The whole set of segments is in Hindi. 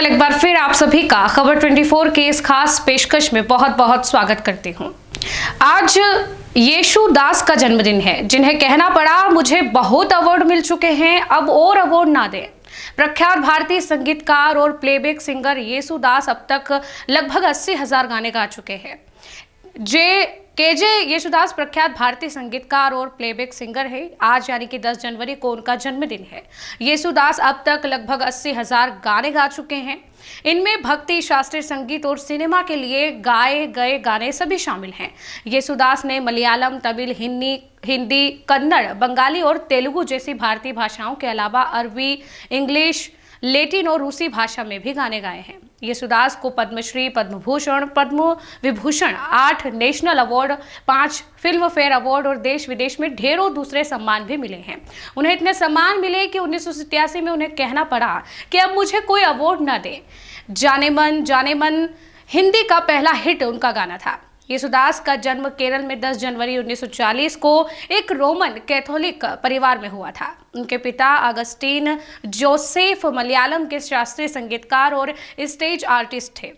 नमस्कार, एक बार फिर आप सभी का खबर 24 के इस खास पेशकश में बहुत बहुत स्वागत करती हूं। आज येशुदास का जन्मदिन है, जिन्हें कहना पड़ा मुझे बहुत अवार्ड मिल चुके हैं, अब और अवार्ड ना दें। प्रख्यात भारतीय संगीतकार और प्लेबैक सिंगर येशुदास अब तक लगभग 80,000 गाने गा चुके हैं। केजे येशुदास प्रख्यात भारतीय संगीतकार और प्लेबैक सिंगर है। आज यानी कि 10 जनवरी को उनका जन्मदिन है। येशुदास अब तक लगभग 80,000 गाने गा चुके हैं। इनमें भक्ति, शास्त्रीय संगीत और सिनेमा के लिए गाए गए गाने सभी शामिल हैं। येशुदास ने मलयालम, तमिल, हिंदी, कन्नड़, बंगाली और तेलुगु जैसी भारतीय भाषाओं के अलावा अरबी, इंग्लिश, लैटिन और रूसी भाषा में भी गाने गाए हैं। येशुदास को Padmashri, Padma Bhushan, Padma Vibhushan, 8 national award, 5 Filmfare award और देश विदेश में ढेरों दूसरे सम्मान भी मिले हैं। उन्हें इतने सम्मान मिले कि 1987 में उन्हें कहना पड़ा कि अब मुझे कोई अवार्ड न दे। जाने मन हिंदी का पहला हिट उनका गाना था। येशुदास का जन्म केरल में 10 जनवरी 1940 को एक रोमन कैथोलिक परिवार में हुआ था। उनके पिता अगस्टीन जोसेफ मलयालम के शास्त्रीय संगीतकार और स्टेज आर्टिस्ट थे।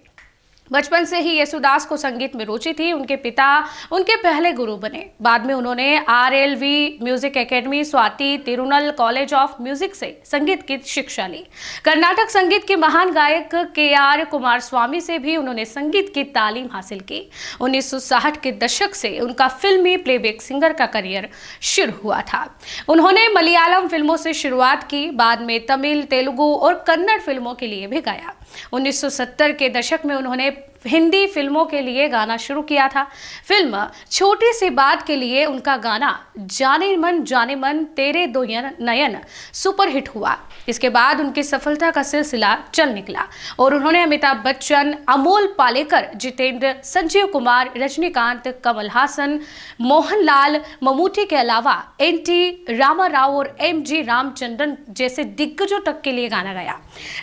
बचपन से ही येशुदास को संगीत में रुचि थी। उनके पिता उनके पहले गुरु बने। बाद में उन्होंने RLV music academy, Swathi Thirunal college of music से संगीत की शिक्षा ली। कर्नाटक संगीत के महान गायक केआर कुमारस्वामी से भी उन्होंने संगीत की तालीम हासिल की। 1960 के दशक से उनका फिल्मी प्लेबैक सिंगर का करियर शुरू हुआ था। उन्होंने मलयालम फिल्मों से शुरुआत की, बाद में तमिल, तेलुगु और कन्नड़ फिल्मों के लिए भी गाया। 1970 के दशक में उन्होंने हिंदी फिल्मों के लिए गाना शुरू किया था। फिल्म छोटी सी बात के लिए उनका गाना जाने मन तेरे दो नयन सुपरहिट हुआ। इसके बाद उनकी सफलता का सिलसिला चल निकला और उन्होंने अमिताभ बच्चन, अमोल पालेकर, जितेंद्र, संजीव कुमार, रजनीकांत, कमल हासन, मोहनलाल, ममूटी के अलावा एनटी रामाराव और एमजी रामचंद्रन जैसे दिग्गजों तक के लिए गाना गाया।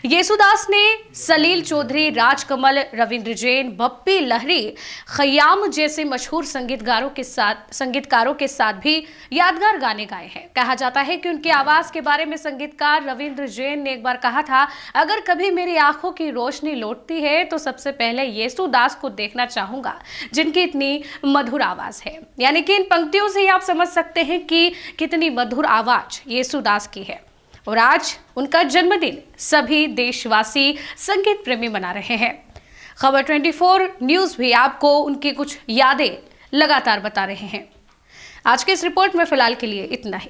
येशुदास ने सलील चौधरी, राजकमल, रविंद्र जैन, बप्पी लहरी, खयाम जैसे मशहूर संगीतकारों के साथ भी यादगार गाने गाए हैं। कहा जाता है कि उनकी आवाज के बारे में संगीतकार रविंद्र जैन ने एक बार कहा था, अगर कभी मेरी आंखों की रोशनी लौटती है तो सबसे पहले येशुदास को देखना चाहूंगा, जिनकी इतनी मधुर आवाज है। यानी कि इन पंक्तियों से ही आप समझ सकते हैं कि कितनी मधुर आवाज येशुदास की है। और आज उनका जन्मदिन सभी देशवासी संगीत प्रेमी मना रहे हैं। खबर 24 न्यूज़ भी आपको उनकी कुछ यादें लगातार बता रहे हैं। आज के इस रिपोर्ट में फिलहाल के लिए इतना ही।